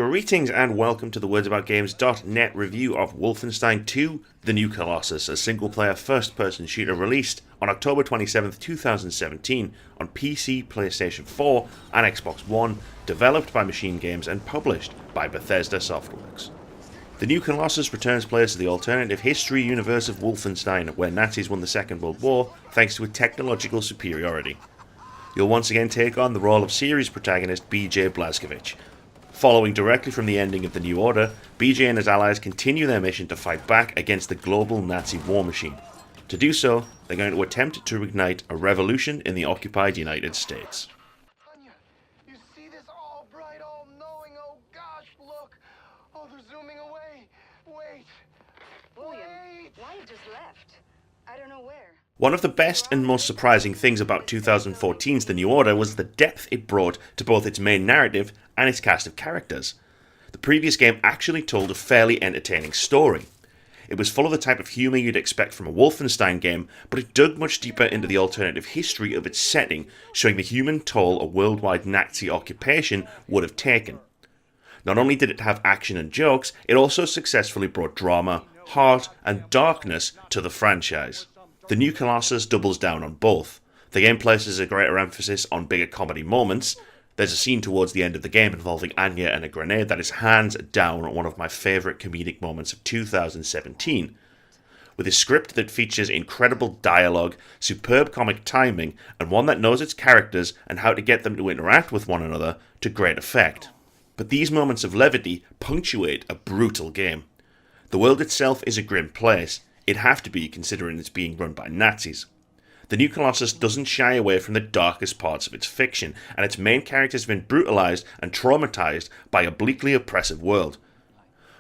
Greetings and welcome to the WordsAboutGames.net review of Wolfenstein II, The New Colossus, a single-player first-person shooter released on October 27th, 2017 on PC, PlayStation 4 and Xbox One, developed by MachineGames and published by Bethesda Softworks. The New Colossus returns players to the alternative history universe of Wolfenstein, where Nazis won the Second World War thanks to a technological superiority. You'll once again take on the role of series protagonist BJ Blazkowicz. Following directly from the ending of the New Order, BJ and his allies continue their mission to fight back against the global Nazi war machine. To do so, they're going to attempt to ignite a revolution in the occupied United States. Anya, you see this all bright, all knowing? Oh gosh, look! Oh, they're zooming away. Wait. William, Wait. Wyatt just left. I don't know where. One of the best and most surprising things about 2014's The New Order was the depth it brought to both its main narrative and its cast of characters. The previous game actually told a fairly entertaining story. It was full of the type of humour you'd expect from a Wolfenstein game, but it dug much deeper into the alternative history of its setting, showing the human toll a worldwide Nazi occupation would have taken. Not only did it have action and jokes, it also successfully brought drama, heart, and darkness to the franchise. The New Colossus doubles down on both. The game places a greater emphasis on bigger comedy moments. There's a scene towards the end of the game involving Anya and a grenade that is hands down one of my favourite comedic moments of 2017. With a script that features incredible dialogue, superb comic timing, and one that knows its characters and how to get them to interact with one another to great effect. But these moments of levity punctuate a brutal game. The world itself is a grim place. It'd have to be, considering it's being run by Nazis. The New Colossus doesn't shy away from the darkest parts of its fiction, and its main characters have been brutalized and traumatized by a bleakly oppressive world.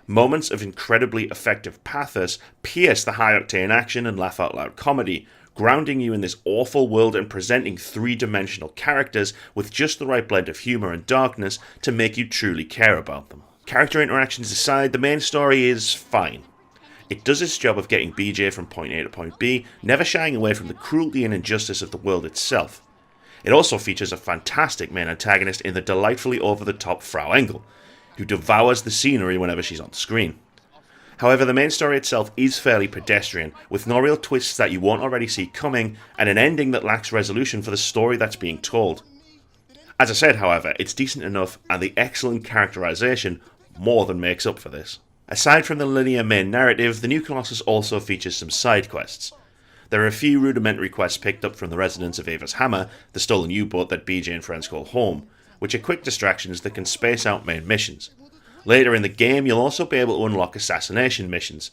Moments of incredibly effective pathos pierce the high-octane action and laugh-out-loud comedy, grounding you in this awful world and presenting three-dimensional characters with just the right blend of humor and darkness to make you truly care about them. Character interactions aside, the main story is fine. It does its job of getting BJ from point A to point B, never shying away from the cruelty and injustice of the world itself. It also features a fantastic main antagonist in the delightfully over-the-top Frau Engel, who devours the scenery whenever she's on screen. However, the main story itself is fairly pedestrian, with no real twists that you won't already see coming, and an ending that lacks resolution for the story that's being told. As I said, however, it's decent enough, and the excellent characterization more than makes up for this. Aside from the linear main narrative, the New Colossus also features some side quests. There are a few rudimentary quests picked up from the residents of Ava's Hammer, the stolen U-boat that BJ and friends call home, which are quick distractions that can space out main missions. Later in the game, you'll also be able to unlock assassination missions.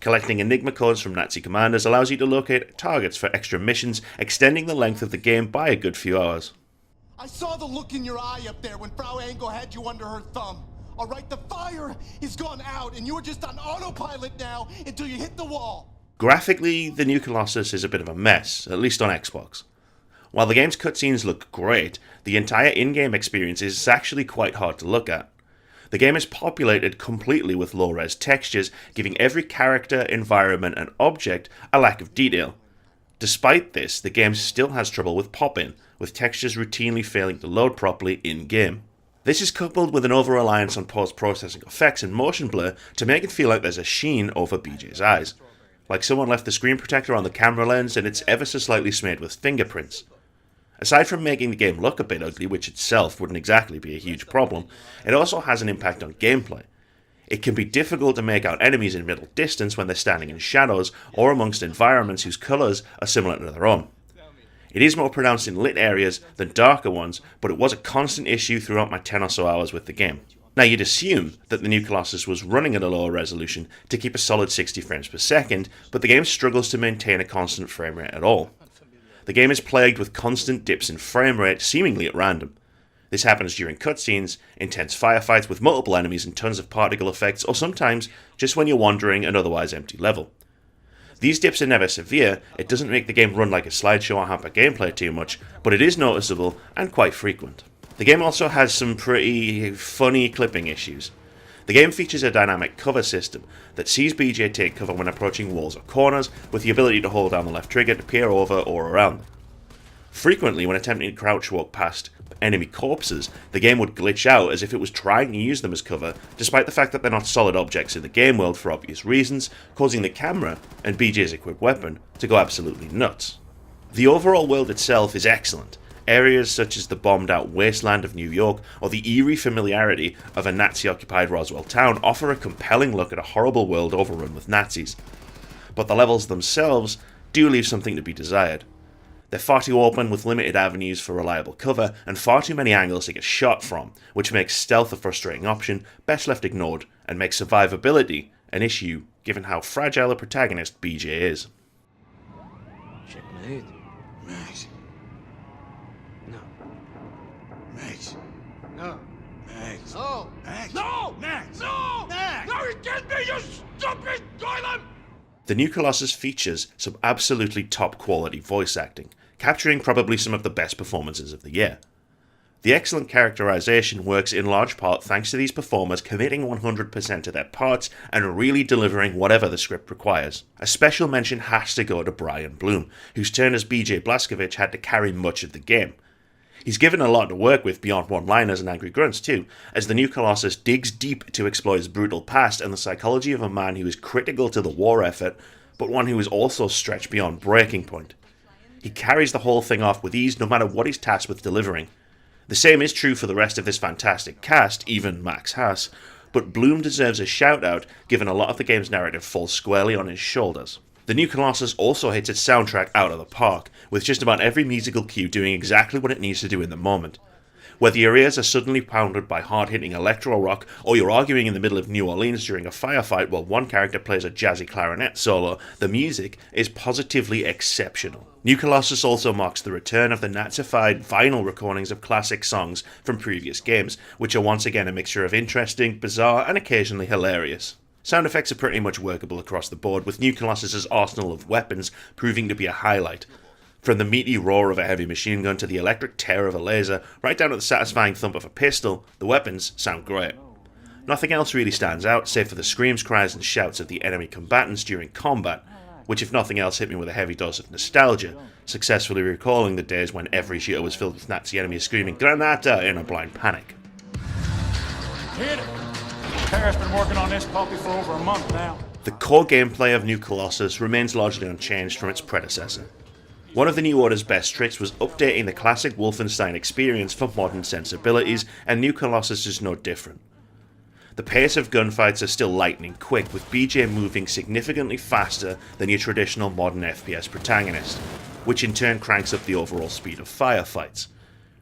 Collecting Enigma codes from Nazi commanders allows you to locate targets for extra missions, extending the length of the game by a good few hours. I saw the look in your eye up there when Frau Engel had you under her thumb. All right, the fire is gone out, and you are just on autopilot now until you hit the wall. Graphically, the New Colossus is a bit of a mess, at least on Xbox. While the game's cutscenes look great, the entire in-game experience is actually quite hard to look at. The game is populated completely with low-res textures, giving every character, environment, and object a lack of detail. Despite this, the game still has trouble with pop-in, with textures routinely failing to load properly in-game. This is coupled with an over-reliance on post-processing effects and motion blur to make it feel like there's a sheen over BJ's eyes. Like someone left the screen protector on the camera lens and it's ever so slightly smeared with fingerprints. Aside from making the game look a bit ugly, which itself wouldn't exactly be a huge problem, it also has an impact on gameplay. It can be difficult to make out enemies in middle distance when they're standing in shadows or amongst environments whose colours are similar to their own. It is more pronounced in lit areas than darker ones, but it was a constant issue throughout my 10 or so hours with the game. Now you'd assume that the New Colossus was running at a lower resolution to keep a solid 60 frames per second, but the game struggles to maintain a constant frame rate at all. The game is plagued with constant dips in frame rate, seemingly at random. This happens during cutscenes, intense firefights with multiple enemies and tons of particle effects, or sometimes just when you're wandering an otherwise empty level. These dips are never severe. It doesn't make the game run like a slideshow or hamper gameplay too much, but it is noticeable and quite frequent. The game also has some pretty funny clipping issues. The game features a dynamic cover system that sees BJ take cover when approaching walls or corners, with the ability to hold down the left trigger to peer over or around them. Frequently, when attempting to crouch walk past enemy corpses, the game would glitch out as if it was trying to use them as cover, despite the fact that they're not solid objects in the game world for obvious reasons, causing the camera and BJ's equipped weapon to go absolutely nuts. The overall world itself is excellent. Areas such as the bombed out wasteland of New York or the eerie familiarity of a Nazi-occupied Roswell town offer a compelling look at a horrible world overrun with Nazis. But the levels themselves do leave something to be desired. They're far too open with limited avenues for reliable cover and far too many angles to get shot from, which makes stealth a frustrating option best left ignored and makes survivability an issue given how fragile a protagonist BJ is. Checkmate. Max. No. Max. No. Max. No. Max. No! Max. No! Max. No, you kidding me, you stupid Goylem! The new Colossus features some absolutely top quality voice acting, capturing probably some of the best performances of the year. The excellent characterization works in large part thanks to these performers committing 100% to their parts and really delivering whatever the script requires. A special mention has to go to Brian Bloom, whose turn as BJ Blazkowicz had to carry much of the game. He's given a lot to work with beyond one-liners and angry grunts too, as the new Colossus digs deep to explore his brutal past and the psychology of a man who is critical to the war effort, but one who is also stretched beyond breaking point. He carries the whole thing off with ease no matter what he's tasked with delivering. The same is true for the rest of this fantastic cast, even Max Haas, but Bloom deserves a shout out given a lot of the game's narrative falls squarely on his shoulders. The new Colossus also hits its soundtrack out of the park, with just about every musical cue doing exactly what it needs to do in the moment. Whether your ears are suddenly pounded by hard-hitting electro rock, or you're arguing in the middle of New Orleans during a firefight while one character plays a jazzy clarinet solo, the music is positively exceptional. New Colossus also marks the return of the Nazified vinyl recordings of classic songs from previous games, which are once again a mixture of interesting, bizarre, and occasionally hilarious. Sound effects are pretty much workable across the board, with New Colossus's arsenal of weapons proving to be a highlight. From the meaty roar of a heavy machine gun to the electric tear of a laser, right down to the satisfying thump of a pistol, the weapons sound great. Nothing else really stands out, save for the screams, cries, and shouts of the enemy combatants during combat, which if nothing else hit me with a heavy dose of nostalgia, successfully recalling the days when every shooter was filled with Nazi enemies screaming "Granata" in a blind panic. Hit it! Tara's been working on this puppy for over a month now. The core gameplay of New Colossus remains largely unchanged from its predecessor. One of the New Order's best tricks was updating the classic Wolfenstein experience for modern sensibilities, and New Colossus is no different. The pace of gunfights are still lightning quick, with BJ moving significantly faster than your traditional modern FPS protagonist, which in turn cranks up the overall speed of firefights.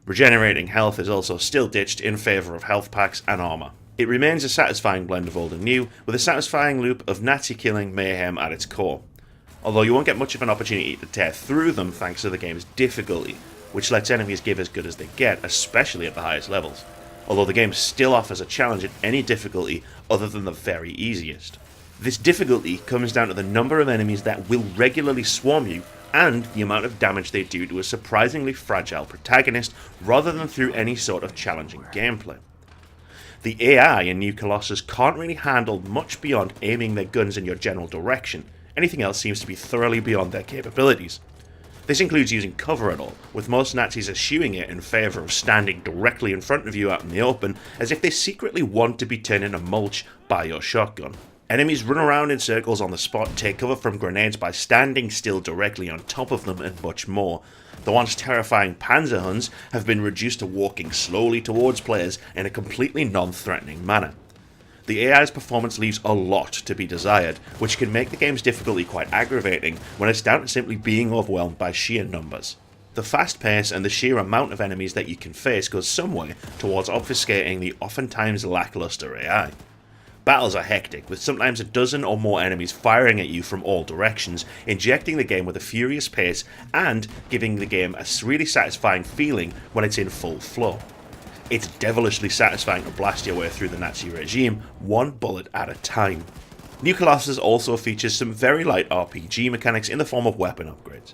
Regenerating health is also still ditched in favour of health packs and armour. It remains a satisfying blend of old and new, with a satisfying loop of Nazi-killing mayhem at its core. Although you won't get much of an opportunity to tear through them thanks to the game's difficulty, which lets enemies give as good as they get, especially at the highest levels. Although the game still offers a challenge at any difficulty other than the very easiest. This difficulty comes down to the number of enemies that will regularly swarm you and the amount of damage they do to a surprisingly fragile protagonist rather than through any sort of challenging gameplay. The AI in New Colossus can't really handle much beyond aiming their guns in your general direction. Anything else seems to be thoroughly beyond their capabilities. This includes using cover at all, with most Nazis eschewing it in favour of standing directly in front of you out in the open, as if they secretly want to be turned into mulch by your shotgun. Enemies run around in circles on the spot, take cover from grenades by standing still directly on top of them, and much more. The once terrifying Panzer Huns have been reduced to walking slowly towards players in a completely non-threatening manner. The AI's performance leaves a lot to be desired, which can make the game's difficulty quite aggravating when it's down to simply being overwhelmed by sheer numbers. The fast pace and the sheer amount of enemies that you can face goes some way towards obfuscating the oftentimes lackluster AI. Battles are hectic, with sometimes a dozen or more enemies firing at you from all directions, injecting the game with a furious pace and giving the game a really satisfying feeling when it's in full flow. It's devilishly satisfying to blast your way through the Nazi regime, one bullet at a time. New Colossus also features some very light RPG mechanics in the form of weapon upgrades.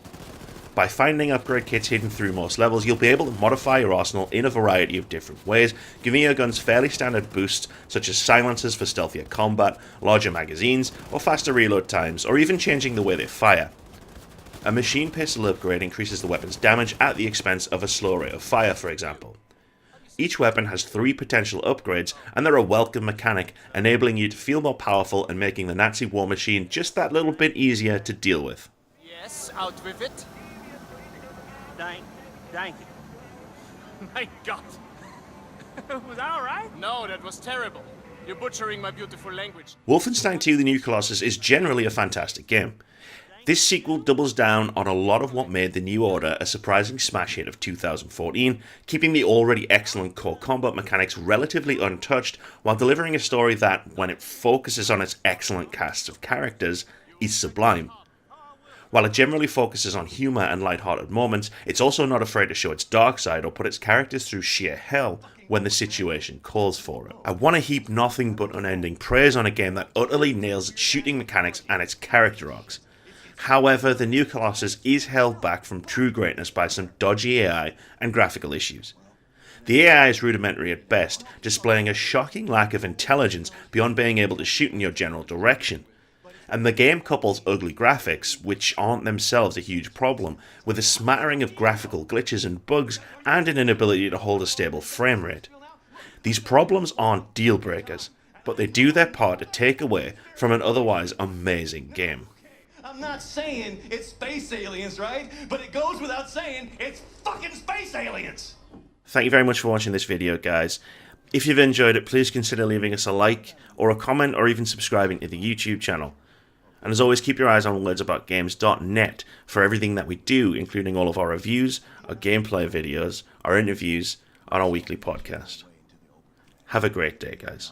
By finding upgrade kits hidden through most levels, you'll be able to modify your arsenal in a variety of different ways, giving your guns fairly standard boosts such as silencers for stealthier combat, larger magazines, or faster reload times, or even changing the way they fire. A machine pistol upgrade increases the weapon's damage at the expense of a slow rate of fire, for example. Each weapon has 3 potential upgrades, and they're a welcome mechanic, enabling you to feel more powerful and making the Nazi war machine just that little bit easier to deal with. Yes, out with it. Thank you. My God. Was that alright? No, that was terrible. You're butchering my beautiful language. Wolfenstein II: The New Colossus is generally a fantastic game. This sequel doubles down on a lot of what made The New Order a surprising smash hit of 2014, keeping the already excellent core combat mechanics relatively untouched, while delivering a story that, when it focuses on its excellent cast of characters, is sublime. While it generally focuses on humour and light-hearted moments, it's also not afraid to show its dark side or put its characters through sheer hell when the situation calls for it. I want to heap nothing but unending praise on a game that utterly nails its shooting mechanics and its character arcs. However, the new Colossus is held back from true greatness by some dodgy AI and graphical issues. The AI is rudimentary at best, displaying a shocking lack of intelligence beyond being able to shoot in your general direction. And the game couples ugly graphics, which aren't themselves a huge problem, with a smattering of graphical glitches and bugs and an inability to hold a stable frame rate. These problems aren't deal breakers, but they do their part to take away from an otherwise amazing game. I'm not saying it's space aliens, right? But it goes without saying it's fucking space aliens! Thank you very much for watching this video, guys. If you've enjoyed it, please consider leaving us a like, or a comment, or even subscribing to the YouTube channel. And as always, keep your eyes on wordsaboutgames.net for everything that we do, including all of our reviews, our gameplay videos, our interviews, and our weekly podcast. Have a great day, guys.